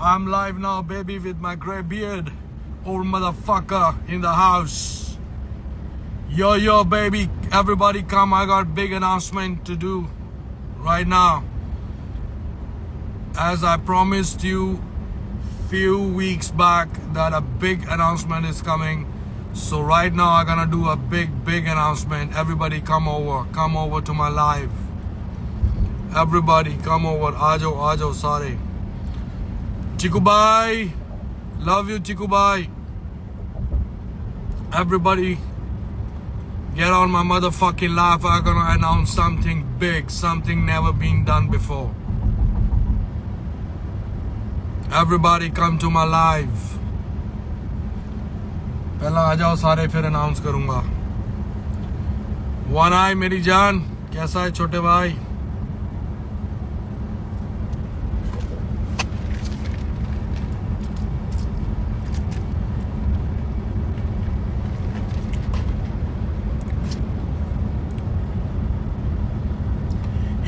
I'm live now, baby, with my grey beard. Old motherfucker in the house. Yo, baby, everybody come. I got big announcement to do right now. As I promised you few weeks back that a big announcement is coming. So right now I'm gonna do a big announcement. Everybody come over to my live. Everybody come over. Aajo sare. Chiku bhai, love you Chiku bhai. Everybody get on my motherfucking live. I'm gonna announce something big, something never been done before. Everybody come to my live. पहला आ जाओ सारे, फिर announce करूंगा. One आई मेरी जान, कैसा है छोटे भाई?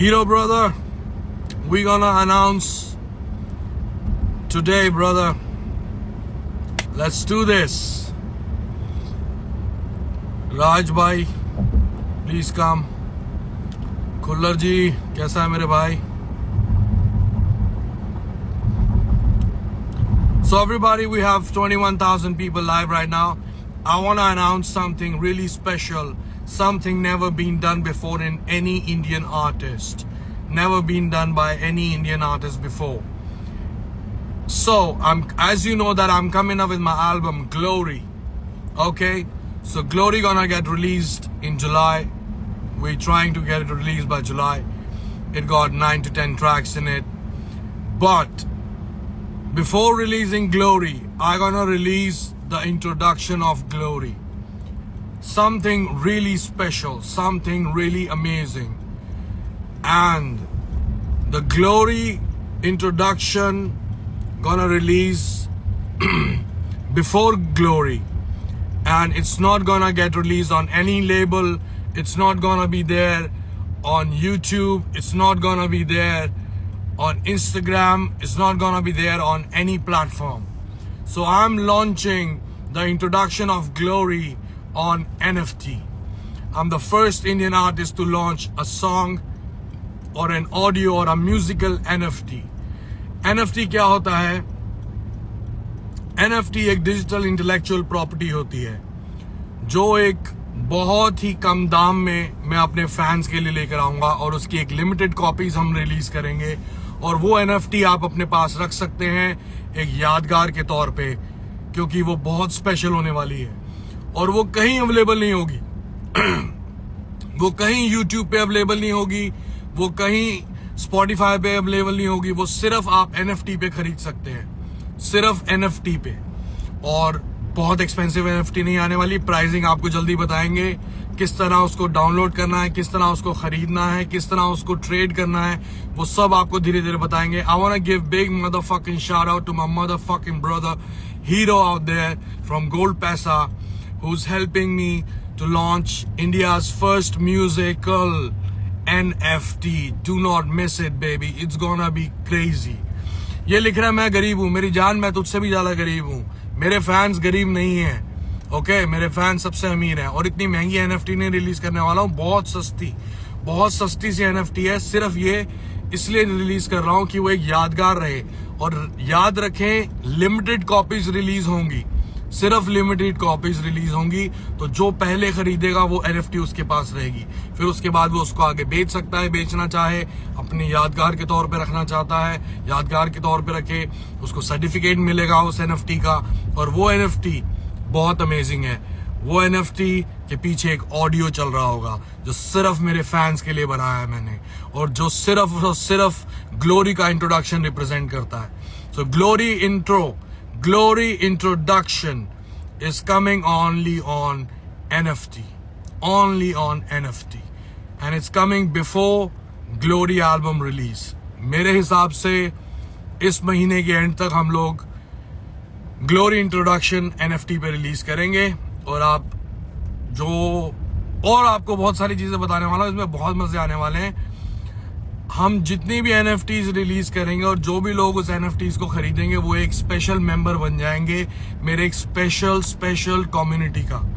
Hero brother, we gonna announce today, brother. Let's do this. राज भाई, प्लीज कम. खुल्लर जी, कैसा है मेरे भाई? So everybody, we have 21,000 people live right now. I want to announce something really special, something never been done before in any Indian artist, never been done by any Indian artist before. So as you know that I'm coming up with my album Glory. Okay, so Glory gonna get released in July. We're trying to get it released by July. It got 9 to 10 tracks in it. But before releasing Glory, I'm gonna release the introduction of Glory. Something really special, something really amazing. And the Glory introduction gonna release before Glory. And it's not gonna get released on any label. It's not gonna be there on YouTube. It's not gonna be there on Instagram. It's not gonna be there on any platform. So I'm launching the introduction of Glory on NFT. I'm the first Indian artist to launch a song or an audio or a musical NFT. NFT क्या होता है? NFT एक digital intellectual property होती है जो एक बहुत ही कम दाम में मैं अपने फैंस के लिए लेकर आऊंगा और उसकी एक लिमिटेड कॉपीज हम रिलीज करेंगे और वो NFT आप अपने पास रख सकते हैं एक यादगार के तौर पे, क्योंकि वो बहुत स्पेशल होने वाली है और वो कहीं अवेलेबल नहीं होगी. वो कहीं YouTube पे अवेलेबल नहीं होगी, वो कहीं Spotify पे अवेलेबल नहीं होगी. वो सिर्फ आप NFT पे खरीद सकते हैं, सिर्फ NFT पे. और बहुत एक्सपेंसिव NFT नहीं आने वाली. प्राइसिंग आपको जल्दी बताएंगे, किस तरह उसको डाउनलोड करना है, किस तरह उसको खरीदना है, किस तरह उसको ट्रेड करना है, वो सब आपको धीरे धीरे बताएंगे. I want to give big motherfucking shout out to my motherfucking brother hero out there from Gold Paisa, who is helping me to launch India's first musical NFT. Do not miss it, baby. It's gonna be crazy. ये लिख रहा है मैं गरीब हूं. मेरी जान, मैं तुझसे भी ज्यादा गरीब हूं. मेरे फैंस गरीब नहीं हैं. ओके, मेरे फैंस सबसे अमीर हैं. और इतनी महंगी NFT नहीं रिलीज करने वाला हूं. बहुत सस्ती सी NFT है. सिर्फ ये इसलिए रिलीज कर रहा हूं कि वो एक यादगार रहे. और याद रखें, लिमिटेड कॉपीज रिलीज होंगी, सिर्फ लिमिटेड कॉपीज रिलीज होंगी. तो जो पहले खरीदेगा वो NFT उसके पास रहेगी. फिर उसके बाद वो उसको आगे बेच सकता है, बेचना चाहे, अपनी यादगार के तौर पे रखना चाहता है, यादगार के तौर पे रखे. उसको सर्टिफिकेट मिलेगा उस NFT का. और वो NFT बहुत अमेजिंग है. वो NFT के पीछे एक ऑडियो चल रहा होगा जो सिर्फ मेरे फैंस के लिए बनाया है मैंने, और जो सिर्फ ग्लोरी का इंट्रोडक्शन रिप्रेजेंट करता है. सो Glory introduction is coming only on NFT, and it's coming before Glory album release. मेरे हिसाब से इस महीने के एंड तक हम लोग Glory introduction NFT पे रिलीज करेंगे. और आपको बहुत सारी चीजें बताने वाला हूं, इसमें बहुत मजे आने वाले हैं. हम जितनी भी NFTs रिलीज करेंगे और जो भी लोग उस NFTs को खरीदेंगे वो एक स्पेशल मेंबर बन जाएंगे मेरे एक स्पेशल कम्युनिटी का।